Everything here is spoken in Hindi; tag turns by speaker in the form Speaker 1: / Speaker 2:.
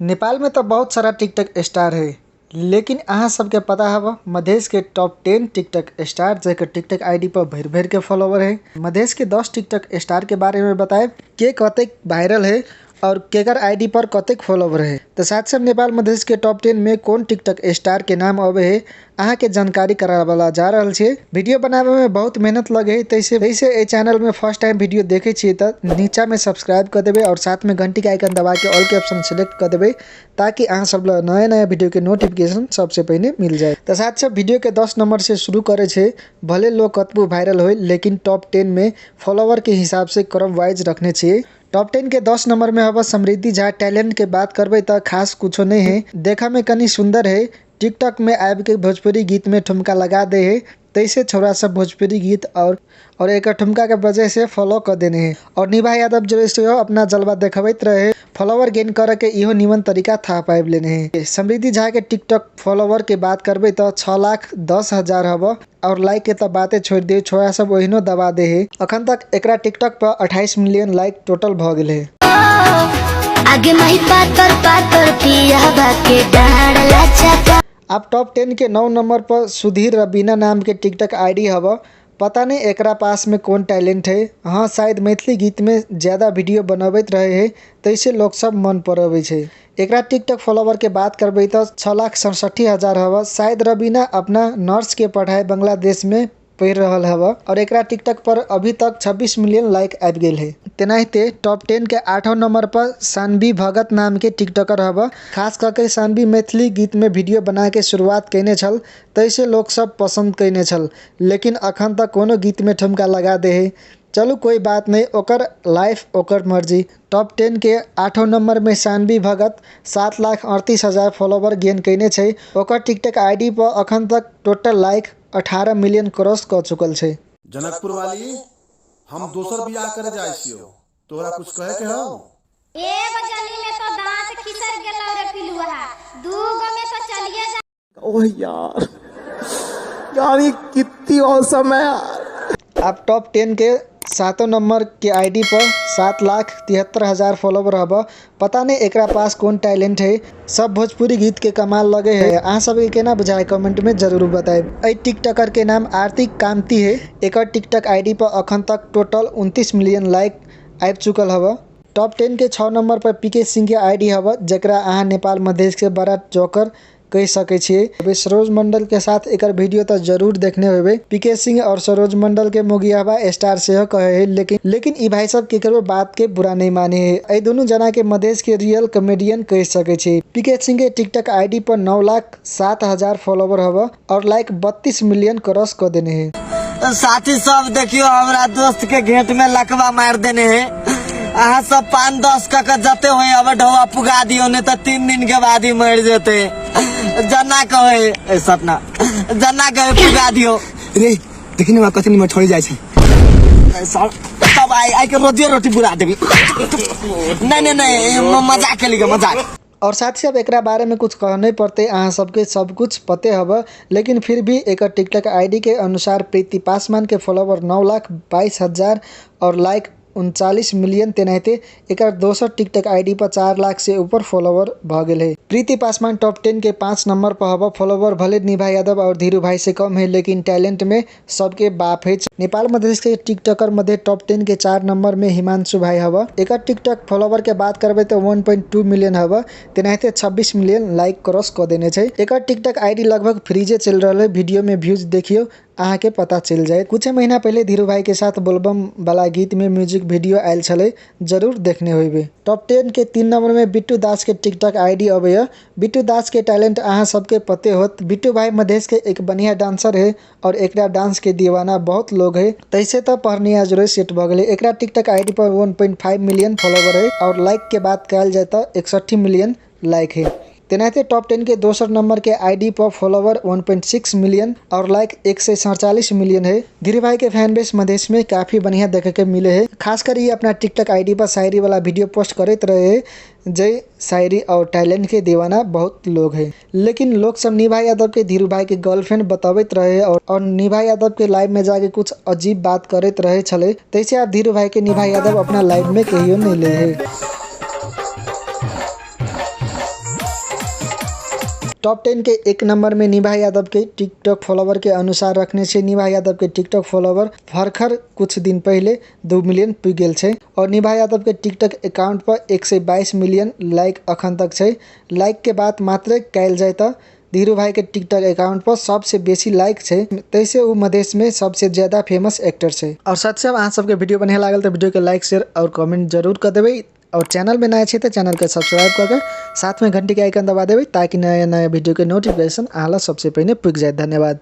Speaker 1: नेपाल में तो बहुत सारा टिकटॉक स्टार है, लेकिन अहाँ सबके पता हवा मधेश के टॉप 10 टिकटॉक स्टार जेकर टिकटॉक आईडी पर भर भर के फॉलोवर है। मधेश के 10 टिकटॉक स्टार के बारे में बताए के कतेक वायरल है और केकर आईडी पर कतेक फॉलोवर है। तो साथ साथ नेपाल मधेश के टॉप 10 में कौन टिकटॉक स्टार के नाम आवे है अहाँ के जानकारी करावला जा रहा है। वीडियो बनावे में बहुत मेहनत लगे है, तैसे ए चैनल में फर्स्ट टाइम वीडियो देखे छे तो नीचा में सब्सक्राइब कर देवे और साथ में घंटी के आइकन दबा के ऑल के ऑप्शन सेलेक्ट कर देवे ताकि अहाँ सब नया नया वीडियो के नोटिफिकेशन सबसे पहले मिल जाए। तो साथ साथ वीडियो के 10 नंबर से शुरू करे छे। भले लोग कतबो वायरल हो लेकिन टॉप 10 में फॉलोवर के हिसाब से क्रम वाइज रखने चाहिए। टॉप 10 के 10 नंबर में हवा समृद्धि झा। टैलेंट के बात करबे तो खास कुछ नहीं है, देखा में कनी सुंदर है। टिकटॉक में आब के भोजपुरी गीत में ठुमका लगा दे है, तैसे छोरा सब भोजपुरी गीत और एक ठुमका के वजह से फॉलो कर देने हैं। और निभा यादव जो अपना जलवा देखबैत रहे, फॉलोवर गेन करे के इहो निमन तरीका था पाइब लेने हैं। समृद्धि झा के टिकटॉक फॉलोवर के बात करबे तो 6,10,000 हवा और लाइक के तो बातें छोड़ दे, छोरा सब ओहिनो दबा दे है। अखन तक एकरा टिकटॉक पर 28 मिलियन लाइक टोटल भ गेल है। आगे मही पातर पिया बाके डाढ़ला चाका। अब टॉप 10 के 9 नंबर पर सुधीर रबीना नाम के टिकटॉक आईडी हवा। पता नहीं एकरा पास में कौन टैलेंट है। हाँ, शायद मैथिली गीत में ज़्यादा वीडियो बनबैत रहे है, तैसे लोग सब मन पड़े छे। एकरा टिकटॉक फॉलोवर के बात करबे तो 6,67,000 हवा। शायद रबीना अपना नर्स के पढ़ाई बांग्लादेश में पढ़ रहल हवा और एकरा टिकटॉक पर अभी तक 26 मिलियन लाइक आ गेल है। तेनाहिते टॉप 10 के 8वां नंबर पर सानवी भगत नाम के टिकटॉकर हवा। खास करके सानवी मैथिली गीत में वीडियो बना के शुरुआत कैने छल, तैसे लोग सब पसंद कैने छल, लेकिन अखन तक कोनो गीत में ठुमका लगा दे है। चलो कोई बात नहीं, ओकर लाइफ ओकर मर्जी। टॉप 10 के 8वां नंबर में सानवी भगत 7,38,000 फॉलोवर गेन कैने छे। ओकर टिकटॉक आईडी पर अखन तक टोटल लाइक 18 मिलियन क्रॉस कर चुकल छे।
Speaker 2: जनकपुर वाली हम दोसर बियाह करे जाय छियो, तोरा कुछ कहे के हौ?
Speaker 3: एगो जनी में तो दांत खिसर गेलौ रे पिलुआ, दूगो में तो चलिए जा।
Speaker 4: ओह यार ये कितनी औसम है यार।
Speaker 1: अब टॉप 10 के 7वां नंबर के आईडी पर 7,73,000 फॉलोवर हवा। पता नहीं एकरा पास कौन टैलेंट है, सब भोजपुरी गीत के कमाल लगे है। अहाँ सब के केना बुझाए कमेंट में जरूर बताए। ए टिकटॉकर के नाम आरती कामती है। एक टिकटॉक आईडी पर अखन तक टोटल 29 मिलियन लाइक आ चुकल हवा। टॉप 10 के 6 नंबर पर पीके सिंह के आईडी हवा, जकरा अहाँ नेपाल मधेश के बड़ा जोकर कह सके छे। सरोज मंडल के साथ एक वीडियो तो जरूर देखने होबे। पीके सिंह और सरोज मंडल के मोगियाबा स्टार से कहे है, लेकिन ई भाई सब केकरो बात के बुरा नहीं माने है। ए दोनों जना के मधेश के रियल कॉमेडियन कह सके छे। पीके सिंह के टिकटॉक आईडी पर 9,07,000 फॉलोवर हवा और लाइक 32 मिलियन क्रॉस कर देने है।
Speaker 5: साथी सब देखियो, हमरा दोस्त के घेट में लकवा मार देने है। अहाँ सब 5-10 का जते हुए अब ढोआ पुगा दियो, नहीं तो 3 दिन के बाद ही मर जेते। जना कहे सपना, जना कहे पुगा दियो
Speaker 4: रे। देखने में कतनी में छोड़ी जाय छे,
Speaker 5: सब आई के रोजियो रोटी बुरा देबी। नहीं मजाक के लिए मजाक।
Speaker 1: और साथ ही अब एक बारे में कुछ कहने पड़ते, अहाँ सबके सब कुछ पते हवा, लेकिन फिर भी एक टिकटॉक आईडी के अनुसार प्रीति पासवान के फॉलोवर 9,22,000 और लाइक 39 मिलियन। तेनाहिते एक दोसर टिकटॉक आईडी पर 4 लाख से ऊपर फॉलोवर भ गेल है। प्रीति पासवान टॉप 10 के 5 नंबर पर हवा। फॉलोवर भले निभा यादव और धीरू भाई से कम है, लेकिन टैलेंट में सबके बाप है। नेपाल मधेश के टिकटॉकर मध्य टॉप 10 के 4 नंबर में हिमांशु भाई हवा। एक टिकटॉक फॉलोवर के बात करबे तो 1.2 मिलियन हवा। तेनाहिते 26 मिलियन लाइक क्रॉस कर देने छे। एक टिकटॉक आईडी लगभग फ्रीजे चल रहा है। वीडियो में व्यूज देखियो, अहाँ के पता चल जाए। कुछ महीना पहले धीरू भाई के साथ बोलबम वाला गीत में म्यूजिक वीडियो आयल छले, जरूर देखने होइबे। टॉप 10 के 3 नंबर में बिट्टू दास के टिकटॉक आईडी अबे। बिट्टू दास के टैलेंट अहाँ सबके पते होत। बिट्टू भाई मधेश के एक बढ़िया डांसर है और एकरा डांस के दीवाना बहुत लोग है, तैसे तो पहनिया जरूर सेट भ गेले। एकरा टिकटॉक आईडी पर 1.5 मिलियन फॉलोवर है और लाइक के बात कल जाए तो 61 मिलियन लाइक है। तेनाहिते टॉप 10 के दोसर नंबर के आईडी पर फॉलोवर 1.6 मिलियन और लाइक 147 मिलियन है। धीरू भाई के फैन बेस मधेश में काफ़ी बढ़िया देखे के मिले है। खासकर ये अपना टिकटॉक आईडी पर शायरी वाला वीडियो पोस्ट करते रहे है। जय शायरी और टैलेंट के दीवाना बहुत लोग हैं, लेकिन लोग सब निभा यादव के धीरू भाई के गर्लफ्रेंड बतावत रहे और निभा यादव के लाइव में जाके कुछ अजीब बात करते रहे छले। तैसे आप धीरू भाई के निभा यादव अपना लाइव में कहियो नहीं ले है। टॉप 10 के 1 नंबर में निभा यादव के टिकटॉक फॉलोवर के अनुसार रखने से निभा यादव के टिकटॉक फॉलोवर भरखर कुछ दिन पहले 2 मिलियन पुग गेल छै और निभा यादव के टिकटॉक अकाउंट पर 122 मिलियन लाइक अखन तक छै। लाइक के बात मात्र कल जाए तो धीरू भाई के टिकटॉक अकाउंट पर सबसे बेसी लाइक छै, तैसे वो मधेश में सबसे ज्यादा फेमस एक्टर छै। और साथ से अहाँ सबके वीडियो बढ़िया लागल तो वीडियो के लाइक शेयर और कमेंट जरूर कर देवे और चैनल में नया छे तो चैनल के सब्सक्राइब करके साथ में घंटी के आइकन दबा देवे ताकि नया नया वीडियो के नोटिफिकेशन आला सबसे पहले पुग जाए। धन्यवाद।